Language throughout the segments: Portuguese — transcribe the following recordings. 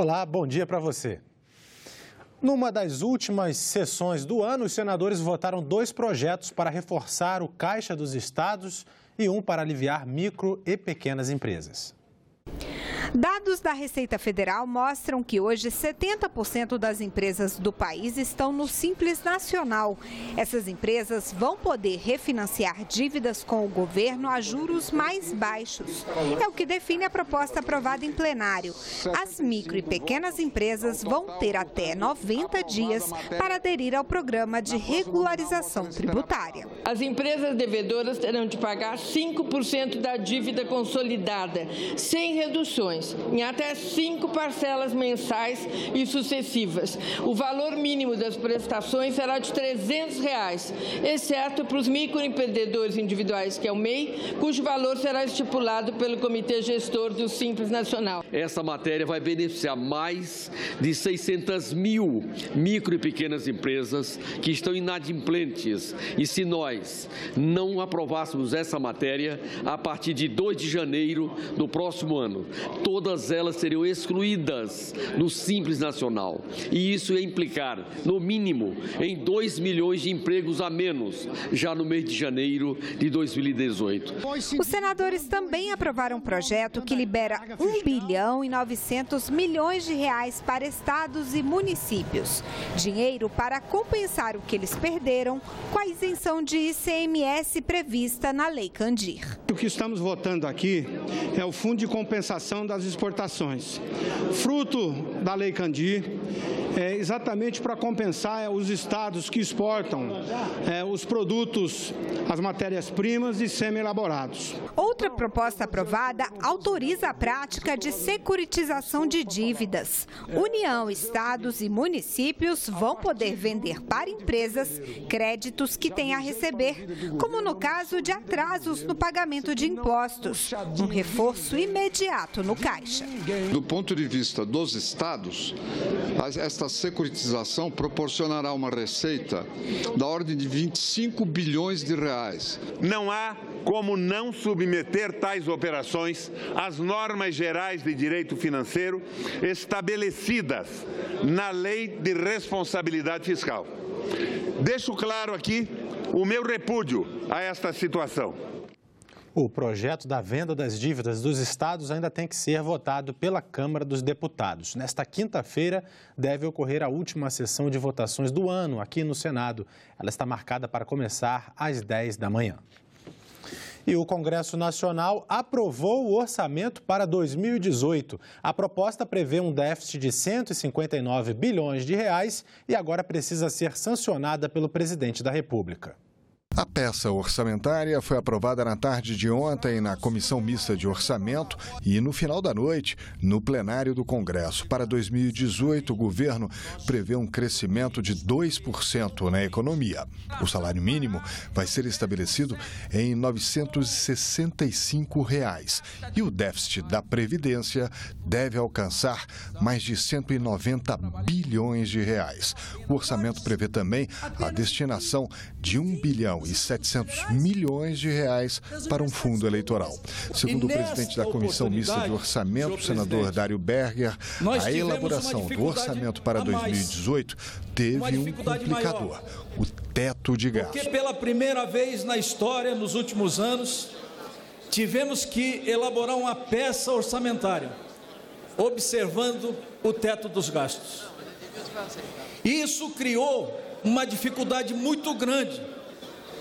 Olá, bom dia para você. Numa das últimas sessões do ano, os senadores votaram 2 projetos para reforçar o Caixa dos Estados e um para aliviar micro e pequenas empresas. Dados da Receita Federal mostram que hoje 70% das empresas do país estão no Simples Nacional. Essas empresas vão poder refinanciar dívidas com o governo a juros mais baixos. É o que define a proposta aprovada em plenário. As micro e pequenas empresas vão ter até 90 dias para aderir ao programa de regularização tributária. As empresas devedoras terão de pagar 5% da dívida consolidada, sem reduções, em até 5 parcelas mensais e sucessivas. O valor mínimo das prestações será de R$ 300, exceto para os microempreendedores individuais, que é o MEI, cujo valor será estipulado pelo Comitê Gestor do Simples Nacional. Essa matéria vai beneficiar mais de 600 mil micro e pequenas empresas que estão inadimplentes. E se nós não aprovássemos essa matéria, a partir de 2 de janeiro do próximo ano, todas elas seriam excluídas do Simples Nacional. E isso ia implicar, no mínimo, em 2 milhões de empregos a menos, já no mês de janeiro de 2018. Os senadores também aprovaram um projeto que libera R$ 1 bilhão e 900 milhões de reais para estados e municípios. Dinheiro para compensar o que eles perderam com a isenção de ICMS prevista na Lei Candir. O que estamos votando aqui é o Fundo de Compensação das Exportações, fruto da Lei Candir, exatamente para compensar os estados que exportam os produtos, as matérias-primas e semi-elaborados. Outra proposta aprovada autoriza a prática de securitização de dívidas. União, estados e municípios vão poder vender para empresas créditos que têm a receber, como no caso de atrasos no pagamento de impostos, um reforço imediato no caixa. Do ponto de vista dos estados, esta securitização proporcionará uma receita da ordem de 25 bilhões de reais. Não há como não submeter tais operações às normas gerais de direito financeiro estabelecidas na Lei de Responsabilidade Fiscal. Deixo claro aqui o meu repúdio a esta situação. O projeto da venda das dívidas dos estados ainda tem que ser votado pela Câmara dos Deputados. Nesta quinta-feira deve ocorrer a última sessão de votações do ano aqui no Senado. Ela está marcada para começar às 10 da manhã. E o Congresso Nacional aprovou o orçamento para 2018. A proposta prevê um déficit de 159 bilhões de reais e agora precisa ser sancionada pelo presidente da República. A peça orçamentária foi aprovada na tarde de ontem na Comissão Mista de Orçamento e, no final da noite, no plenário do Congresso. Para 2018, o governo prevê um crescimento de 2% na economia. O salário mínimo vai ser estabelecido em R$ 965 e o déficit da Previdência deve alcançar mais de 190 bilhões de reais. O orçamento prevê também a destinação de 1 bilhão e 700 milhões de reais para um fundo eleitoral. Segundo o presidente da Comissão Mista de Orçamento, o senador Dário Berger, a elaboração do orçamento para 2018 teve um complicador, o teto de gastos. Porque pela primeira vez na história, nos últimos anos, tivemos que elaborar uma peça orçamentária, observando o teto dos gastos. Isso criou uma dificuldade muito grande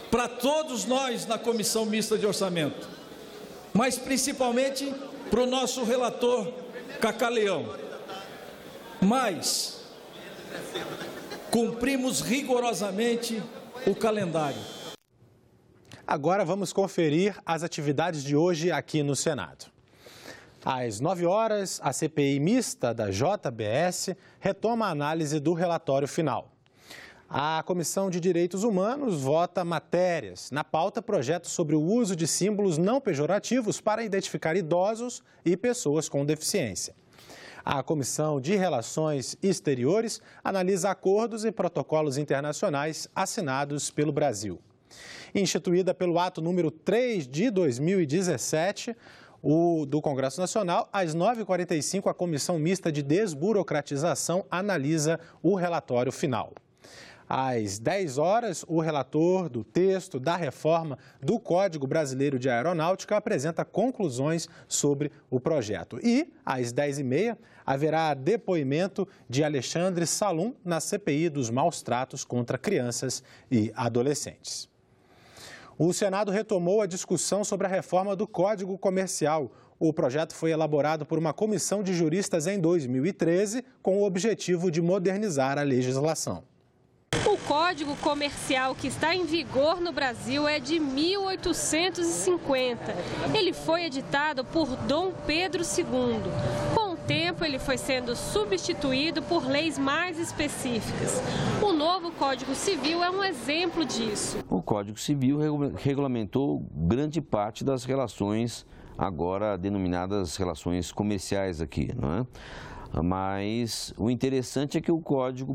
para todos nós na Comissão Mista de Orçamento, mas principalmente para o nosso relator Cacá Leão. Mas cumprimos rigorosamente o calendário. Agora vamos conferir as atividades de hoje aqui no Senado. Às 9 horas, a CPI mista da JBS retoma a análise do relatório final. A Comissão de Direitos Humanos vota matérias. Na pauta, projetos sobre o uso de símbolos não pejorativos para identificar idosos e pessoas com deficiência. A Comissão de Relações Exteriores analisa acordos e protocolos internacionais assinados pelo Brasil. Instituída pelo ato número 3 de 2017, do Congresso Nacional, às 9h45, a Comissão Mista de Desburocratização analisa o relatório final. Às 10 horas, o relator do texto da reforma do Código Brasileiro de Aeronáutica apresenta conclusões sobre o projeto. E, às 10h30, haverá depoimento de Alexandre Salum na CPI dos maus tratos contra crianças e adolescentes. O Senado retomou a discussão sobre a reforma do Código Comercial. O projeto foi elaborado por uma comissão de juristas em 2013 com o objetivo de modernizar a legislação. O Código Comercial que está em vigor no Brasil é de 1850. Ele foi editado por Dom Pedro II. Com o tempo, ele foi sendo substituído por leis mais específicas. O novo Código Civil é um exemplo disso. O Código Civil regulamentou grande parte das relações, agora denominadas relações comerciais aqui, não é? Mas o interessante é que o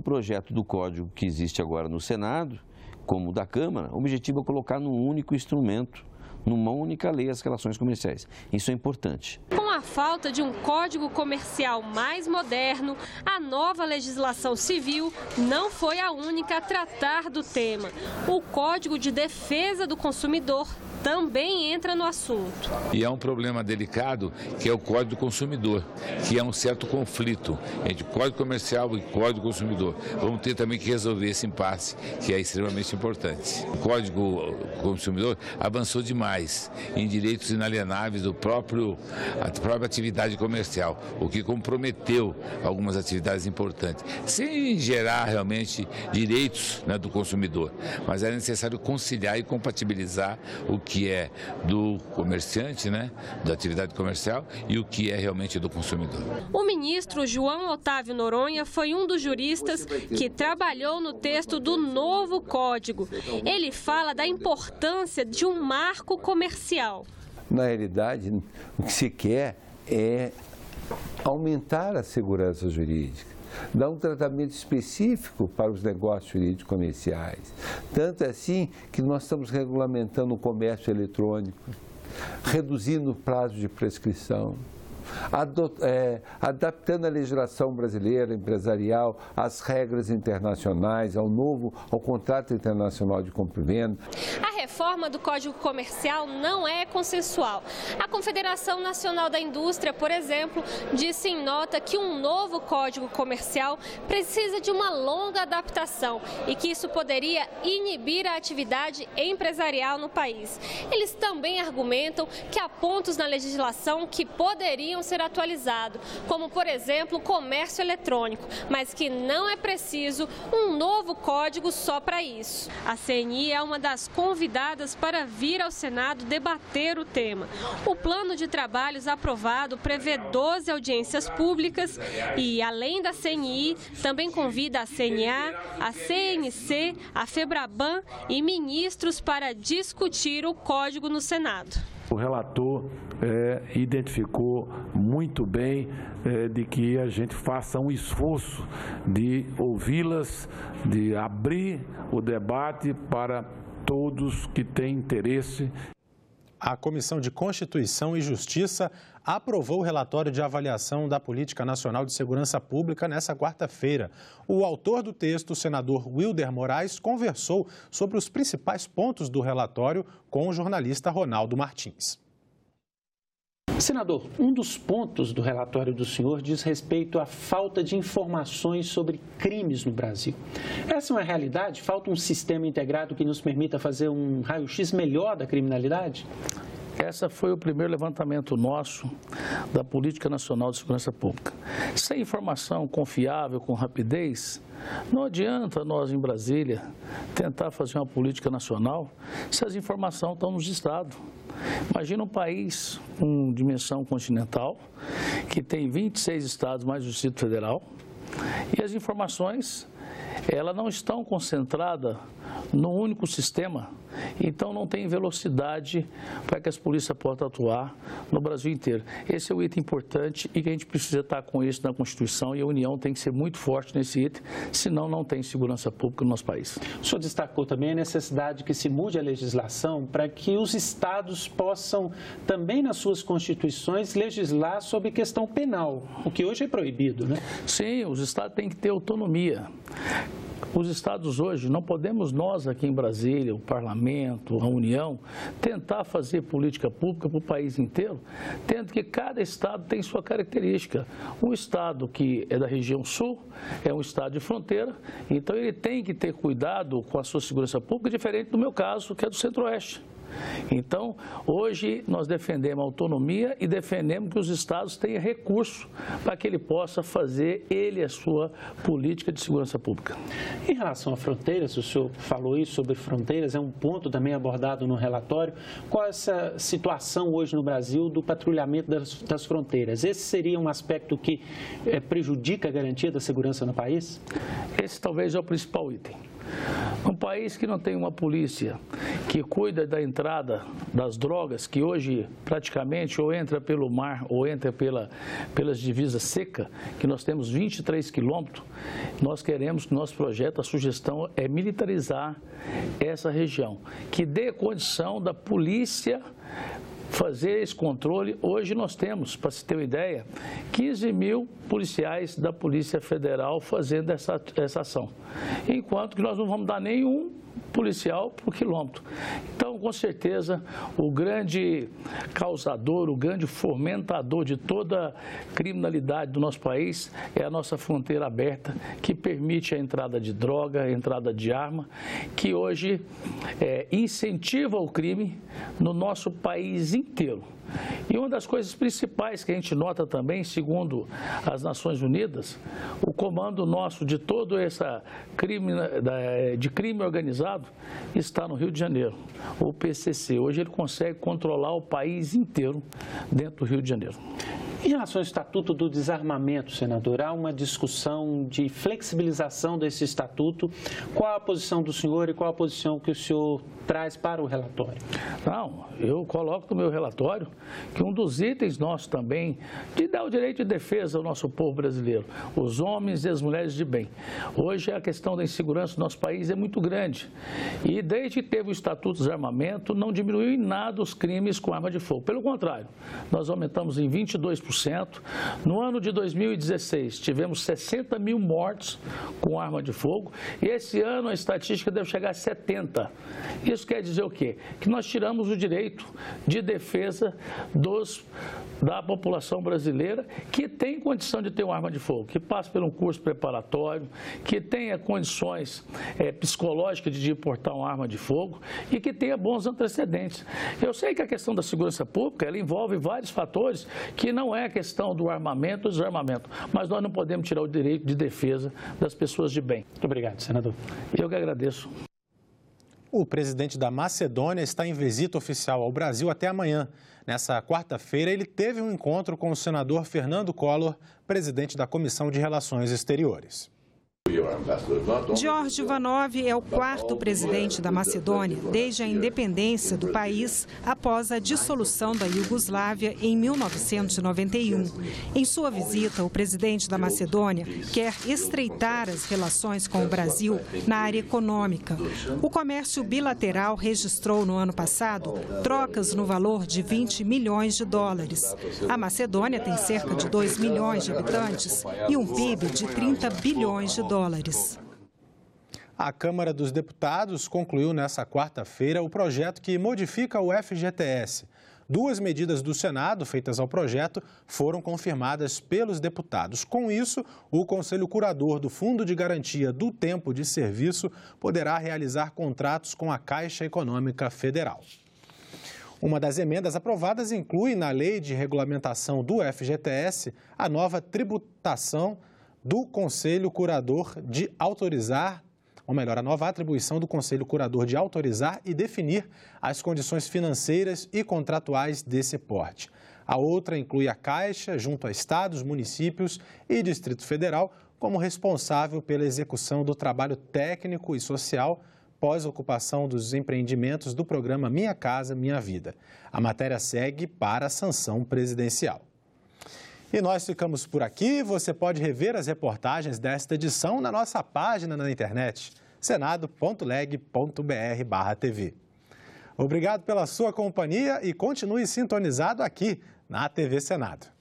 projeto do código que existe agora no Senado, como o da Câmara, o objetivo é colocar num único instrumento, numa única lei, as relações comerciais. Isso é importante. Com a falta de um código comercial mais moderno, a nova legislação civil não foi a única a tratar do tema. O Código de Defesa do Consumidor também entra no assunto. E é um problema delicado, que é o Código do Consumidor, que é um certo conflito entre Código Comercial e Código do Consumidor. Vamos ter também que resolver esse impasse, que é extremamente importante. O Código do Consumidor avançou demais em direitos inalienáveis da própria atividade comercial, o que comprometeu algumas atividades importantes, sem gerar realmente direitos, né, do consumidor. Mas era necessário conciliar e compatibilizar o que é do comerciante, né, da atividade comercial, e o que é realmente do consumidor. O ministro João Otávio Noronha foi um dos juristas que trabalhou no texto do novo código. Ele fala da importância de um marco comercial. Na realidade, o que se quer é aumentar a segurança jurídica, dar um tratamento específico para os negócios jurídicos comerciais. Tanto é assim que nós estamos regulamentando o comércio eletrônico, reduzindo o prazo de prescrição, adaptando a legislação brasileira empresarial às regras internacionais, ao contrato internacional de compra e venda. A reforma do Código Comercial não é consensual. A Confederação Nacional da Indústria, por exemplo, disse em nota que um novo Código Comercial precisa de uma longa adaptação e que isso poderia inibir a atividade empresarial no país. Eles também argumentam que há pontos na legislação que poderiam ser atualizados, como, por exemplo, o comércio eletrônico, mas que não é preciso um novo código só para isso. A CNI é uma das convidadas para vir ao Senado debater o tema. O plano de trabalhos aprovado prevê 12 audiências públicas e, além da CNI, também convida a CNA, a CNC, a FEBRABAN e ministros para discutir o código no Senado. O relator identificou muito bem de que a gente faça um esforço de ouvi-las, de abrir o debate para todos que têm interesse. A Comissão de Constituição e Justiça aprovou o relatório de avaliação da Política Nacional de Segurança Pública nesta quarta-feira. O autor do texto, o senador Wilder Moraes, conversou sobre os principais pontos do relatório com o jornalista Ronaldo Martins. Senador, um dos pontos do relatório do senhor diz respeito à falta de informações sobre crimes no Brasil. Essa é uma realidade? Falta um sistema integrado que nos permita fazer um raio-x melhor da criminalidade? Esse foi o primeiro levantamento nosso da Política Nacional de Segurança Pública. Sem informação confiável, com rapidez, não adianta nós, em Brasília, tentar fazer uma política nacional se as informações estão nos estados. Imagina um país com dimensão continental, que tem 26 estados mais o Distrito Federal, e as informações elas não estão concentradas num único sistema, então não tem velocidade para que as polícias possam atuar no Brasil inteiro. Esse é um item importante e que a gente precisa estar com isso na Constituição, e a União tem que ser muito forte nesse item, senão não tem segurança pública no nosso país. O senhor destacou também a necessidade que se mude a legislação para que os estados possam também nas suas constituições legislar sobre questão penal, o que hoje é proibido, né? Sim, os estados têm que ter autonomia. Os estados hoje, não podemos nós aqui em Brasília, o parlamento, a União, tentar fazer política pública para o país inteiro, tendo que cada estado tem sua característica. Um estado que é da região sul é um estado de fronteira, então ele tem que ter cuidado com a sua segurança pública, diferente do meu caso, que é do centro-oeste. Então, hoje nós defendemos a autonomia e defendemos que os estados tenham recurso para que ele possa fazer a sua política de segurança pública. Em relação a fronteiras, o senhor falou isso sobre fronteiras, é um ponto também abordado no relatório. Qual é essa situação hoje no Brasil do patrulhamento das fronteiras? Esse seria um aspecto que prejudica a garantia da segurança no país? Esse talvez é o principal item. Um país que não tem uma polícia que cuida da entrada das drogas, que hoje praticamente ou entra pelo mar ou entra pelas divisas secas, que nós temos 23 quilômetros, nós queremos que nosso projeto, a sugestão é militarizar essa região, que dê condição da polícia fazer esse controle. Hoje nós temos, para se ter uma ideia, 15 mil policiais da Polícia Federal fazendo essa ação, enquanto que nós não vamos dar nenhum policial por quilômetro. Então, com certeza, o grande causador, o grande fomentador de toda a criminalidade do nosso país é a nossa fronteira aberta, que permite a entrada de droga, a entrada de arma, que hoje incentiva o crime no nosso país inteiro. E uma das coisas principais que a gente nota também, segundo as Nações Unidas, o comando nosso de todo essa crime organizado está no Rio de Janeiro, o PCC. Hoje ele consegue controlar o país inteiro dentro do Rio de Janeiro. Em relação ao Estatuto do Desarmamento, senador, há uma discussão de flexibilização desse estatuto. Qual a posição do senhor e qual a posição que o senhor traz para o relatório? Não, eu coloco no meu relatório que um dos itens nossos também de dar o direito de defesa ao nosso povo brasileiro, os homens e as mulheres de bem. Hoje a questão da insegurança do nosso país é muito grande e desde que teve o Estatuto do Desarmamento não diminuiu em nada os crimes com arma de fogo. Pelo contrário, nós aumentamos em 22%. No ano de 2016 tivemos 60 mil mortes com arma de fogo e esse ano a estatística deve chegar a 70. Isso quer dizer o quê? Que nós tiramos o direito de defesa da população brasileira que tem condição de ter uma arma de fogo, que passa por um curso preparatório, que tenha condições psicológicas de portar uma arma de fogo e que tenha bons antecedentes. Eu sei que a questão da segurança pública ela envolve vários fatores que não é a questão do armamento ou desarmamento, mas nós não podemos tirar o direito de defesa das pessoas de bem. Muito obrigado, senador. Eu que agradeço. O presidente da Macedônia está em visita oficial ao Brasil até amanhã. Nessa quarta-feira, ele teve um encontro com o senador Fernando Collor, presidente da Comissão de Relações Exteriores. George Ivanov é o quarto presidente da Macedônia desde a independência do país após a dissolução da Iugoslávia em 1991. Em sua visita, o presidente da Macedônia quer estreitar as relações com o Brasil na área econômica. O comércio bilateral registrou no ano passado trocas no valor de 20 milhões de dólares. A Macedônia tem cerca de 2 milhões de habitantes e um PIB de 30 bilhões de dólares. A Câmara dos Deputados concluiu nesta quarta-feira o projeto que modifica o FGTS. Duas medidas do Senado feitas ao projeto foram confirmadas pelos deputados. Com isso, o Conselho Curador do Fundo de Garantia do Tempo de Serviço poderá realizar contratos com a Caixa Econômica Federal. Uma das emendas aprovadas inclui na Lei de Regulamentação do FGTS a nova tributação do Conselho Curador de autorizar, ou melhor, a nova atribuição do Conselho Curador de autorizar e definir as condições financeiras e contratuais desse porte. A outra inclui a Caixa, junto a estados, municípios e Distrito Federal, como responsável pela execução do trabalho técnico e social pós-ocupação dos empreendimentos do programa Minha Casa Minha Vida. A matéria segue para a sanção presidencial. E nós ficamos por aqui. Você pode rever as reportagens desta edição na nossa página na internet, senado.leg.br/TV. Obrigado pela sua companhia e continue sintonizado aqui na TV Senado.